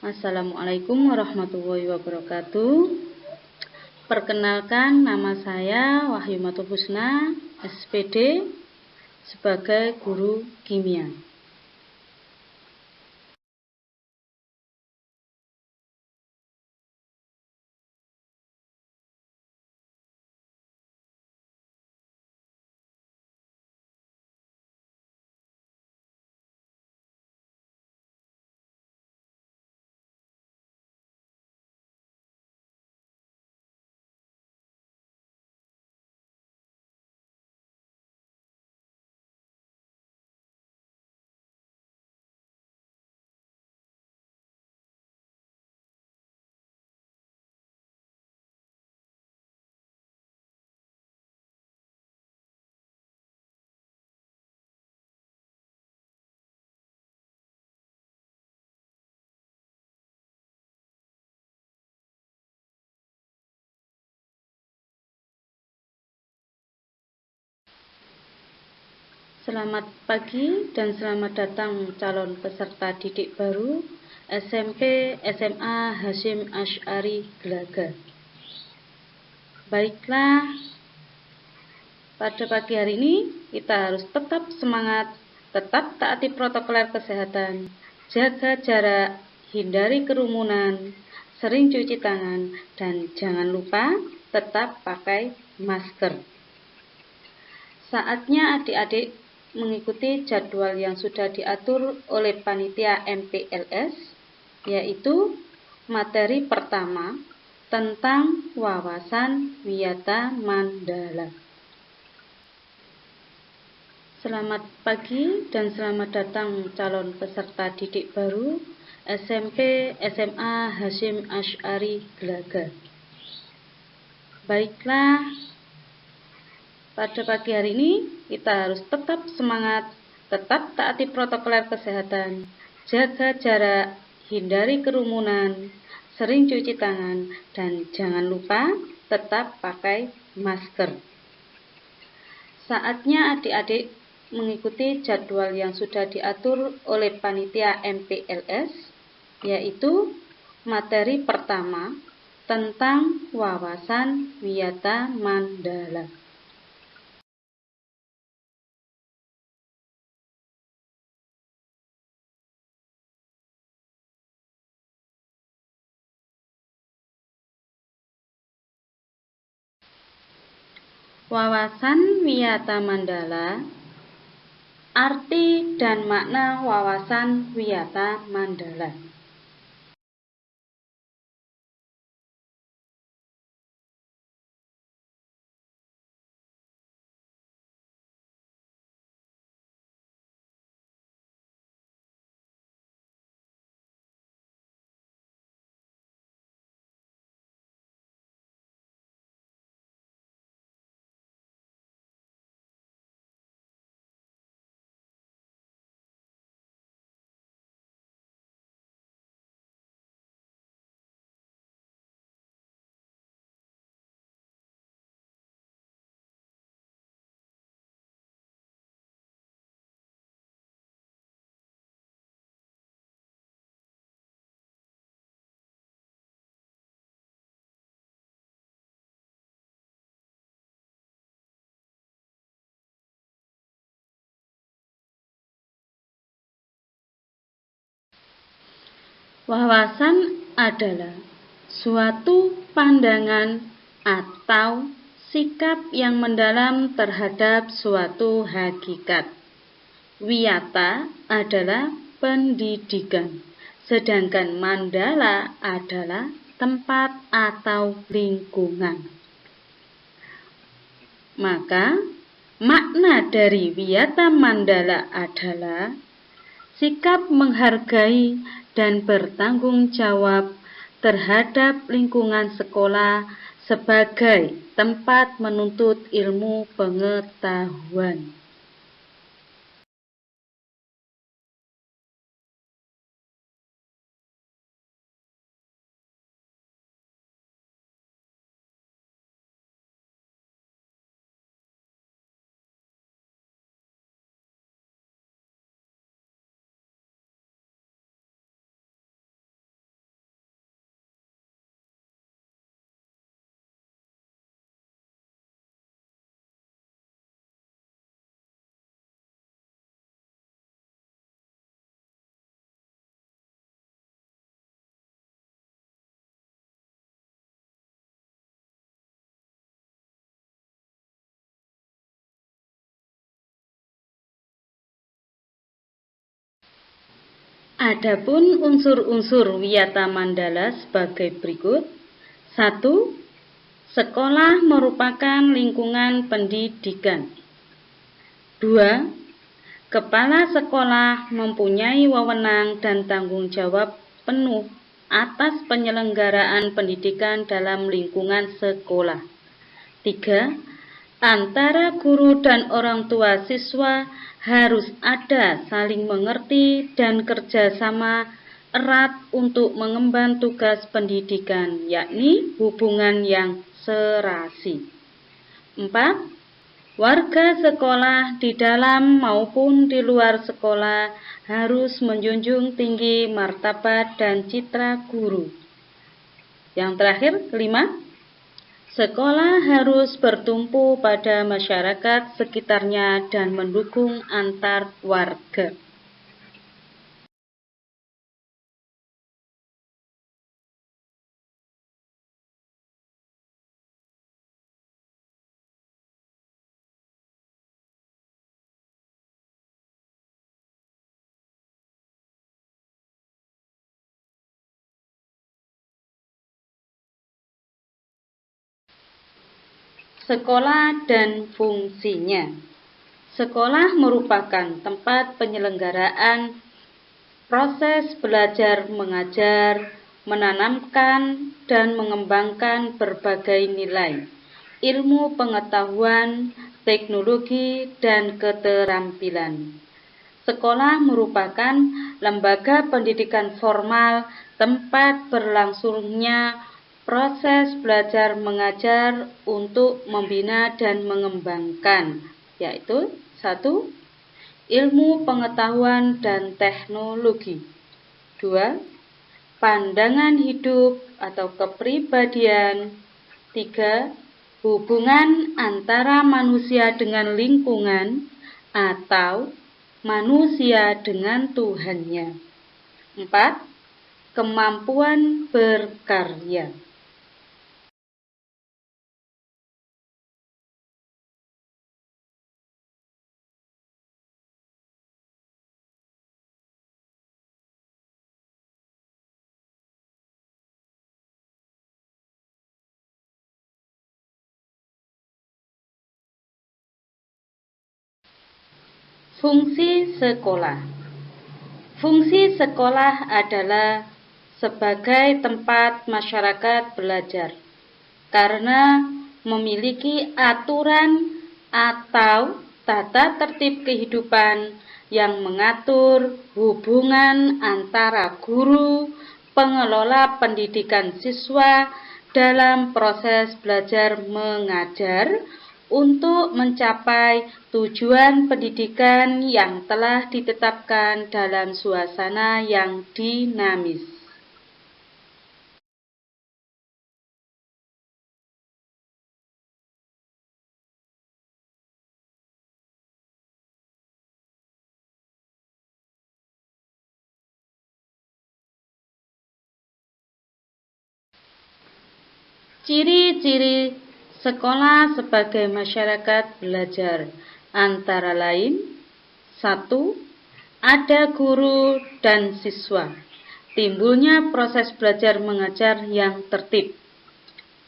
Assalamualaikum warahmatullahi wabarakatuh. Perkenalkan, nama saya Wahyu Husna, SPD, sebagai guru kimia. Selamat pagi dan selamat datang calon peserta didik baru SMP SMA Hasyim Asy'ari Glaga. Baiklah, pada pagi hari ini kita harus tetap semangat, tetap taati protokol kesehatan, jaga jarak, hindari kerumunan, sering cuci tangan, dan jangan lupa tetap pakai masker. Saatnya adik-adik mengikuti jadwal yang sudah diatur oleh panitia MPLS, yaitu materi pertama tentang wawasan wiyata mandala. Selamat pagi dan selamat datang calon peserta didik baru SMP SMA Hasyim Asy'ari Glaga. Baiklah, pada pagi hari ini kita harus tetap semangat, tetap taati protokol kesehatan, jaga jarak, hindari kerumunan, sering cuci tangan, dan jangan lupa tetap pakai masker. Saatnya adik-adik mengikuti jadwal yang sudah diatur oleh panitia MPLS, yaitu materi pertama tentang wawasan wiyata mandala. Wawasan wiyata mandala. Arti dan makna wawasan wiyata mandala. Wawasan adalah suatu pandangan atau sikap yang mendalam terhadap suatu hakikat. Wiyata adalah pendidikan, sedangkan mandala adalah tempat atau lingkungan. Maka, makna dari wiyata mandala adalah sikap menghargai dan bertanggung jawab terhadap lingkungan sekolah sebagai tempat menuntut ilmu pengetahuan. Adapun unsur-unsur wiyata mandala sebagai berikut. 1. Sekolah merupakan lingkungan pendidikan. 2. Kepala sekolah mempunyai wewenang dan tanggung jawab penuh atas penyelenggaraan pendidikan dalam lingkungan sekolah. 3. Antara guru dan orang tua siswa harus ada saling mengerti dan kerjasama erat untuk mengemban tugas pendidikan, yakni hubungan yang serasi. 4. Warga sekolah di dalam maupun di luar sekolah harus menjunjung tinggi martabat dan citra guru. Yang terakhir, 5. Sekolah harus bertumpu pada masyarakat sekitarnya dan mendukung antar warga. Sekolah dan fungsinya. Sekolah merupakan tempat penyelenggaraan proses belajar mengajar, menanamkan dan mengembangkan berbagai nilai, ilmu pengetahuan, teknologi, dan keterampilan. Sekolah merupakan lembaga pendidikan formal, tempat berlangsungnya proses belajar mengajar untuk membina dan mengembangkan, yaitu 1. Ilmu pengetahuan dan teknologi. 2. Pandangan hidup atau kepribadian. 3. Hubungan antara manusia dengan lingkungan atau manusia dengan Tuhannya. 4. Kemampuan berkarya. Fungsi sekolah. Fungsi sekolah adalah sebagai tempat masyarakat belajar, karena memiliki aturan atau tata tertib kehidupan yang mengatur hubungan antara guru, pengelola pendidikan siswa dalam proses belajar mengajar untuk mencapai tujuan pendidikan yang telah ditetapkan dalam suasana yang dinamis. Ciri-ciri sekolah sebagai masyarakat belajar antara lain: 1. Ada guru dan siswa. Timbulnya proses belajar mengajar yang tertib.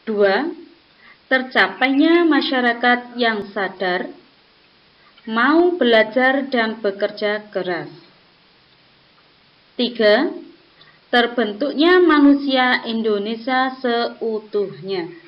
2. Tercapainya masyarakat yang sadar, mau belajar dan bekerja keras. 3. Terbentuknya manusia Indonesia seutuhnya.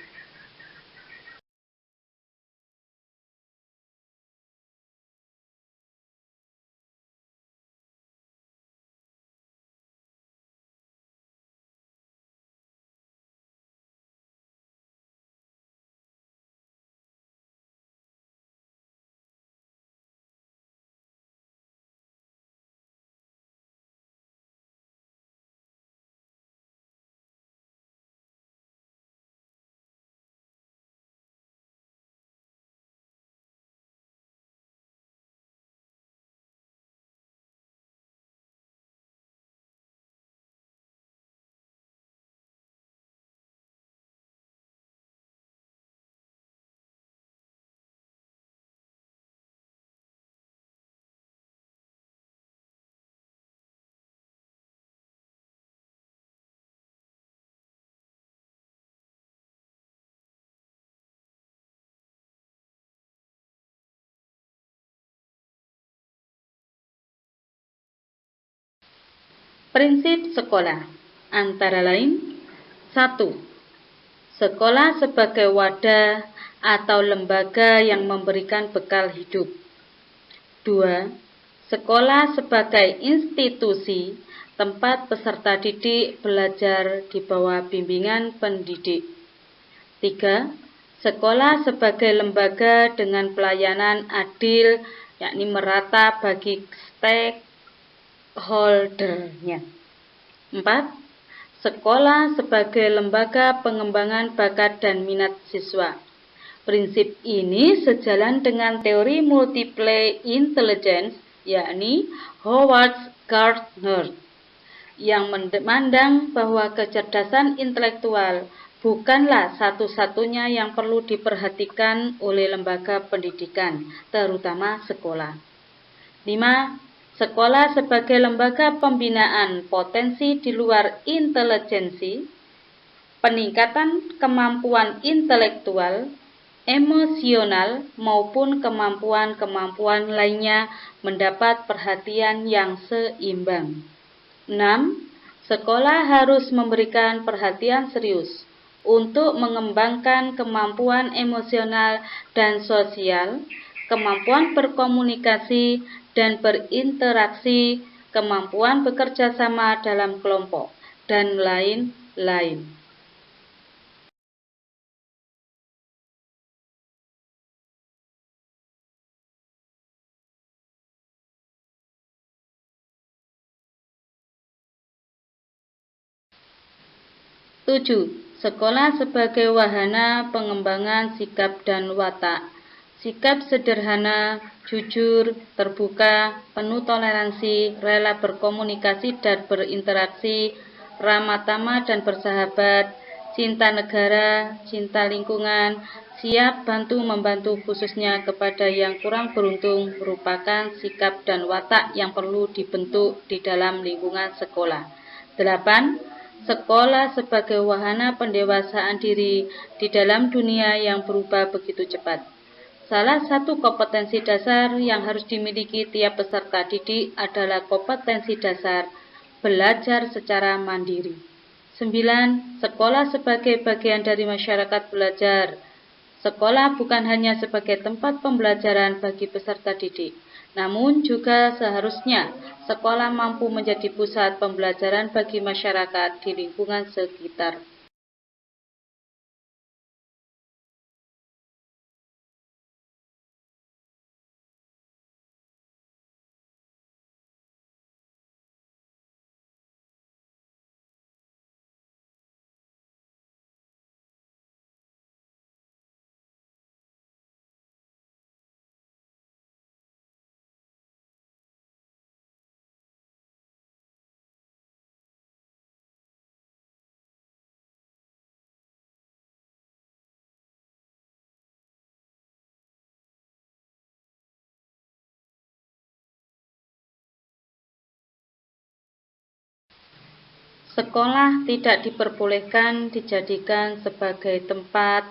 Prinsip sekolah antara lain: 1. Sekolah sebagai wadah atau lembaga yang memberikan bekal hidup. 2. Sekolah sebagai institusi tempat peserta didik belajar di bawah bimbingan pendidik. 3. Sekolah sebagai lembaga dengan pelayanan adil, yakni merata bagi stakeholder-nya. 4. Sekolah sebagai lembaga pengembangan bakat dan minat siswa. Prinsip ini sejalan dengan teori multiple intelligence, yakni Howard Gardner, yang memandang bahwa kecerdasan intelektual bukanlah satu-satunya yang perlu diperhatikan oleh lembaga pendidikan, terutama sekolah. 5. Sekolah sebagai lembaga pembinaan potensi di luar intelijensi, peningkatan kemampuan intelektual, emosional, maupun kemampuan-kemampuan lainnya mendapat perhatian yang seimbang. 6. Sekolah harus memberikan perhatian serius untuk mengembangkan kemampuan emosional dan sosial, kemampuan berkomunikasi dan berinteraksi, kemampuan bekerja sama dalam kelompok, dan lain-lain. Tujuh. Sekolah sebagai wahana pengembangan sikap dan watak. Sikap sederhana, jujur, terbuka, penuh toleransi, rela berkomunikasi dan berinteraksi, ramah tamah dan bersahabat, cinta negara, cinta lingkungan, siap bantu-membantu khususnya kepada yang kurang beruntung merupakan sikap dan watak yang perlu dibentuk di dalam lingkungan sekolah. 8. Sekolah sebagai wahana pendewasaan diri di dalam dunia yang berubah begitu cepat. Salah satu kompetensi dasar yang harus dimiliki tiap peserta didik adalah kompetensi dasar belajar secara mandiri. 9. Sekolah sebagai bagian dari masyarakat belajar. Sekolah bukan hanya sebagai tempat pembelajaran bagi peserta didik, namun juga seharusnya sekolah mampu menjadi pusat pembelajaran bagi masyarakat di lingkungan sekitar. Sekolah tidak diperbolehkan dijadikan sebagai tempat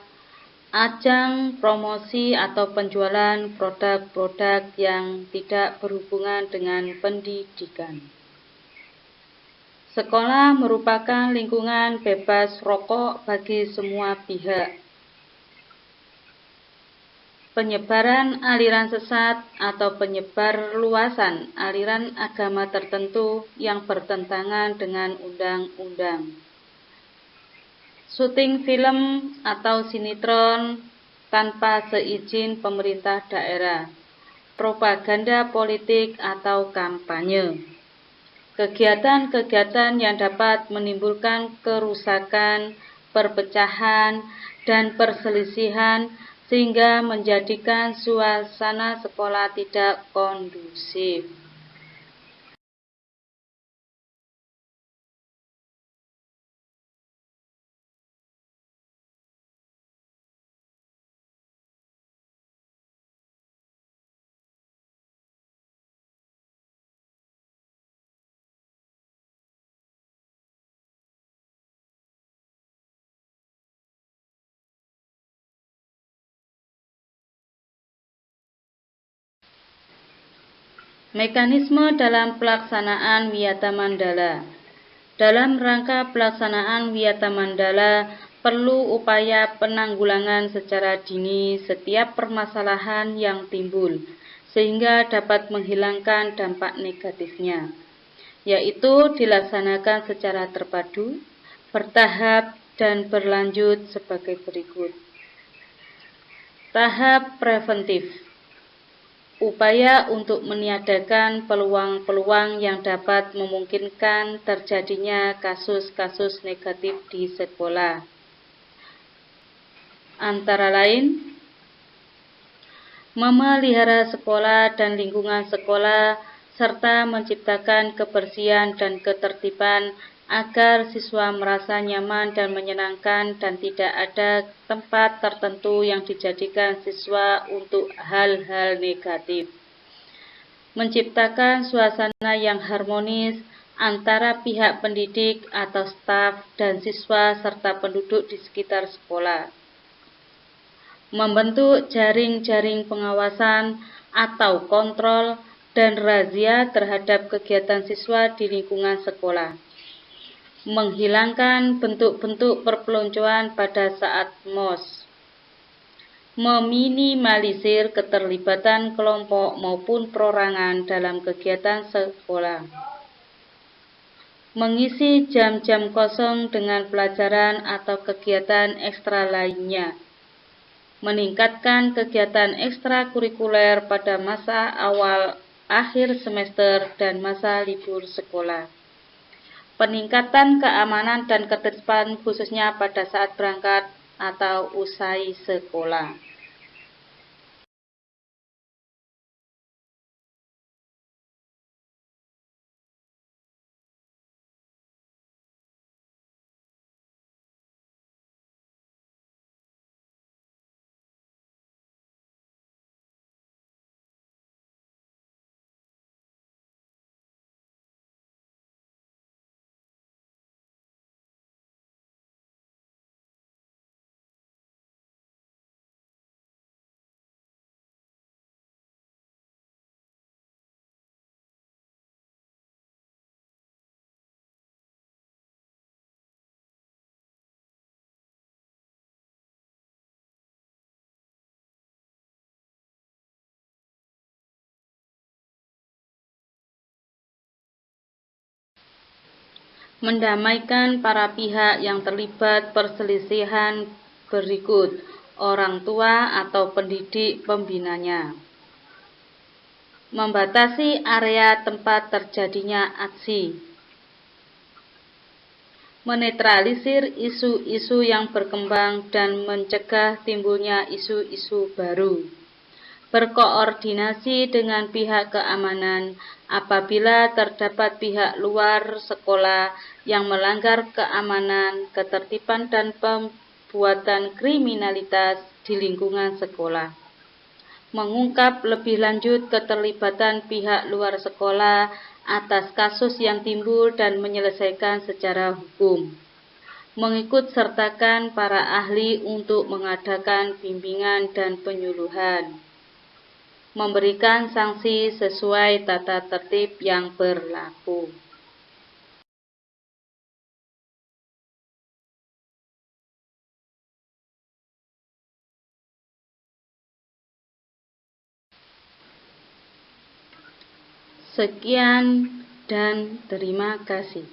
ajang promosi atau penjualan produk-produk yang tidak berhubungan dengan pendidikan. Sekolah merupakan lingkungan bebas rokok bagi semua pihak. Penyebaran aliran sesat atau penyebar luasan aliran agama tertentu yang bertentangan dengan undang-undang. Syuting film atau sinetron tanpa seizin pemerintah daerah. Propaganda politik atau kampanye. Kegiatan-kegiatan yang dapat menimbulkan kerusakan, perpecahan, dan perselisihan sehingga menjadikan suasana sekolah tidak kondusif. Mekanisme dalam pelaksanaan Wiyata Mandala. Dalam rangka pelaksanaan Wiyata Mandala, perlu upaya penanggulangan secara dini setiap permasalahan yang timbul, sehingga dapat menghilangkan dampak negatifnya, yaitu dilaksanakan secara terpadu, bertahap, dan berlanjut sebagai berikut. Tahap preventif. Upaya untuk meniadakan peluang-peluang yang dapat memungkinkan terjadinya kasus-kasus negatif di sekolah. Antara lain, memelihara sekolah dan lingkungan sekolah, serta menciptakan kebersihan dan ketertiban agar siswa merasa nyaman dan menyenangkan dan tidak ada tempat tertentu yang dijadikan siswa untuk hal-hal negatif. Menciptakan suasana yang harmonis antara pihak pendidik atau staf dan siswa serta penduduk di sekitar sekolah. Membentuk jaring-jaring pengawasan atau kontrol dan razia terhadap kegiatan siswa di lingkungan sekolah. Menghilangkan bentuk-bentuk perpeloncoan pada saat MOS. Meminimalisir keterlibatan kelompok maupun perorangan dalam kegiatan sekolah. Mengisi jam-jam kosong dengan pelajaran atau kegiatan ekstra lainnya. Meningkatkan kegiatan ekstrakurikuler pada masa awal akhir semester dan masa libur sekolah. Peningkatan keamanan dan ketertiban khususnya pada saat berangkat atau usai sekolah. Mendamaikan para pihak yang terlibat perselisihan berikut: orang tua atau pendidik pembinanya. Membatasi area tempat terjadinya aksi. Menetralisir isu-isu yang berkembang dan mencegah timbulnya isu-isu baru. Berkoordinasi dengan pihak keamanan apabila terdapat pihak luar sekolah yang melanggar keamanan, ketertiban, dan pembuatan kriminalitas di lingkungan sekolah. Mengungkap lebih lanjut keterlibatan pihak luar sekolah atas kasus yang timbul dan menyelesaikan secara hukum. Mengikut sertakan para ahli untuk mengadakan bimbingan dan penyuluhan. Memberikan sanksi sesuai tata tertib yang berlaku. Sekian dan terima kasih.